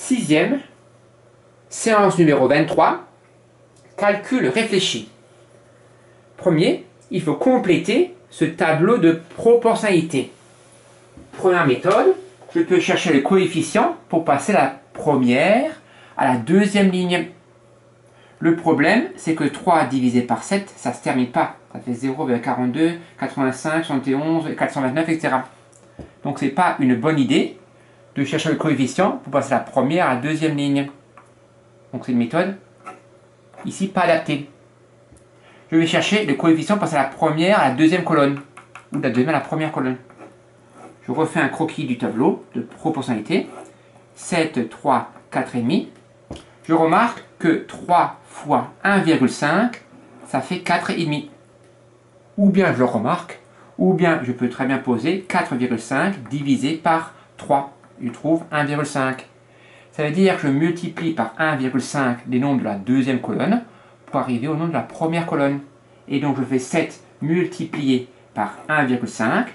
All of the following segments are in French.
Sixième, séance numéro 23, calcul réfléchi. Premier, il faut compléter ce tableau de proportionnalité. Première méthode, je peux chercher le coefficient pour passer la première à la deuxième ligne. Le problème, c'est que 3 divisé par 7, ça ne se termine pas. Ça fait 0,42, 85, 71, 429, etc. Donc ce n'est pas une bonne idée de chercher le coefficient pour passer la première à la deuxième ligne. Donc c'est une méthode, ici, pas adaptée. Je vais chercher le coefficient pour passer la première à la deuxième colonne, ou de la deuxième à la première colonne. Je refais un croquis du tableau de proportionnalité. 7, 3, 4,5. Je remarque que 3 fois 1,5, ça fait 4,5. Ou bien je le remarque, ou bien je peux très bien poser 4,5 divisé par 3. Je trouve 1,5. Ça veut dire que je multiplie par 1,5 les nombres de la deuxième colonne pour arriver au nombre de la première colonne. Et donc je fais 7 multiplié par 1,5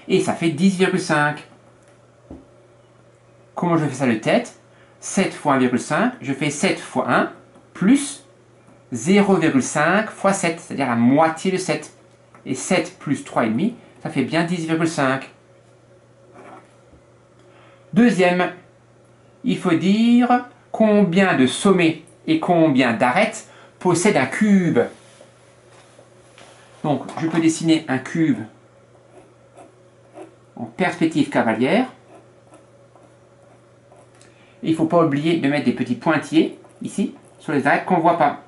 et ça fait 10,5. Comment je fais ça de tête? 7 fois 1,5, je fais 7 fois 1 plus 0,5 fois 7, c'est-à-dire la moitié de 7. Et 7 plus 3,5, ça fait bien 10,5. Deuxième, il faut dire combien de sommets et combien d'arêtes possède un cube. Donc, je peux dessiner un cube en perspective cavalière. Il ne faut pas oublier de mettre des petits pointillés, ici, sur les arêtes qu'on ne voit pas.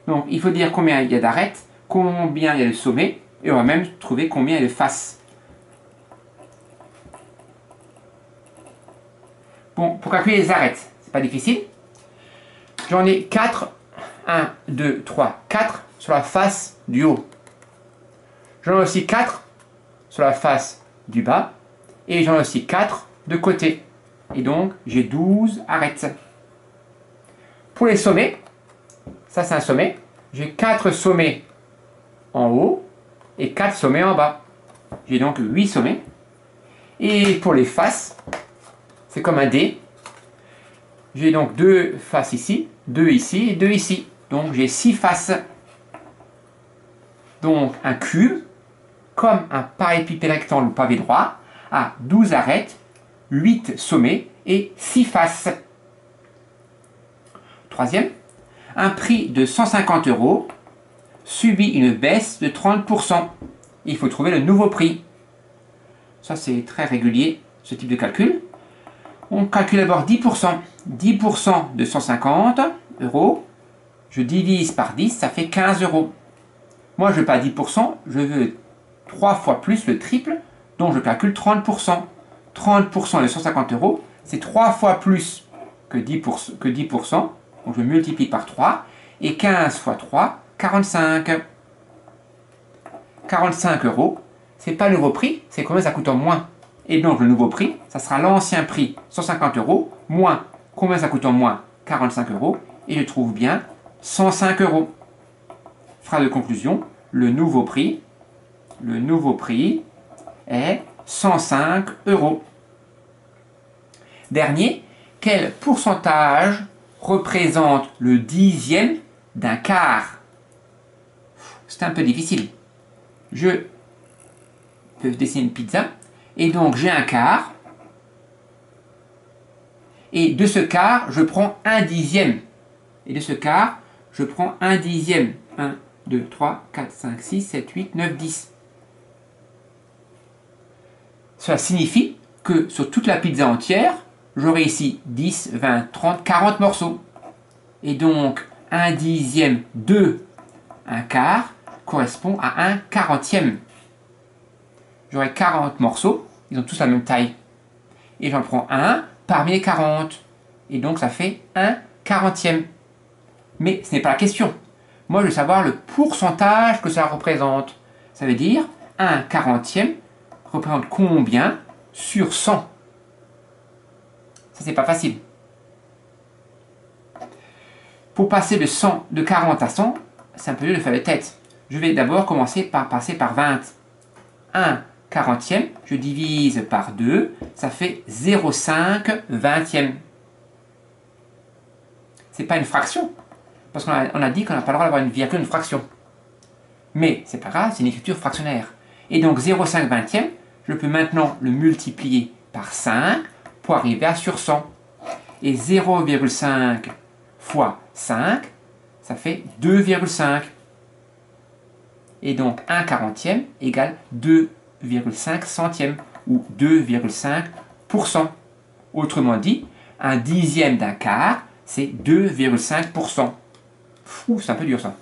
Donc, il faut dire combien il y a d'arêtes, combien il y a de sommets, et on va même trouver combien il y a de faces. Bon, pour calculer les arêtes, c'est pas difficile. J'en ai 4, 1, 2, 3, 4 sur la face du haut. J'en ai aussi 4 sur la face du bas, et j'en ai aussi 4 de côté. Et donc, j'ai 12 arêtes. Pour les sommets, ça c'est un sommet, j'ai 4 sommets en haut et 4 sommets en bas. J'ai donc 8 sommets. Et pour les faces, c'est comme un dé. J'ai donc 2 faces ici, 2 ici et 2 ici. Donc j'ai 6 faces. Donc un cube, comme un parallélépipède rectangle ou pavé droit, a 12 arêtes, 8 sommets et 6 faces. Troisième, un prix de 150 € subit une baisse de 30%. Il faut trouver le nouveau prix. Ça c'est très régulier, ce type de calcul. On calcule d'abord 10%. 10% de 150 €, je divise par 10, ça fait 15 €. Moi je veux pas 10%, je veux 3 fois plus, le triple, donc je calcule 30%. 30% de 150 €, c'est 3 fois plus que 10%, donc je multiplie par 3, et 15 fois 3, 45. 45 €, c'est pas le nouveau prix, c'est combien ça coûte en moins. Et donc le nouveau prix, ça sera l'ancien prix, 150 €, moins combien ça coûte en moins, 45 €, et je trouve bien 105 €. Phrase de conclusion, le nouveau prix est 105 €. Dernier, quel pourcentage représente le dixième d'un quart? C'est un peu difficile. Je peux dessiner une pizza, et donc j'ai un quart, et de ce quart, je prends un dixième. Et de ce quart, je prends un dixième. 1, 2, 3, 4, 5, 6, 7, 8, 9, 10. Cela signifie que sur toute la pizza entière, j'aurai ici 10, 20, 30, 40 morceaux. Et donc, un dixième de un quart correspond à un quarantième. J'aurai 40 morceaux, ils ont tous la même taille. Et j'en prends un parmi les 40. Et donc ça fait un quarantième. Mais ce n'est pas la question. Moi je veux savoir le pourcentage que ça représente. Ça veut dire un quarantième représente combien sur 100. Ça c'est pas facile. Pour passer de 40 à 100, c'est un peu dur de faire de tête. Je vais d'abord commencer par passer par 20. 1 quarantième, je divise par 2, ça fait 0,5 vingtième. C'est pas une fraction, parce qu'on a dit qu'on n'a pas le droit d'avoir une virgule, une fraction. Mais c'est pas grave, c'est une écriture fractionnaire. Et donc 0,5 vingtième, je peux maintenant le multiplier par 5 pour arriver à sur 100. Et 0,5 fois 5, ça fait 2,5. Et donc 1 quarantième égale 2,5 centièmes ou 2,5%. Autrement dit, un dixième d'un quart, c'est 2,5%. Ouh, c'est un peu dur ça.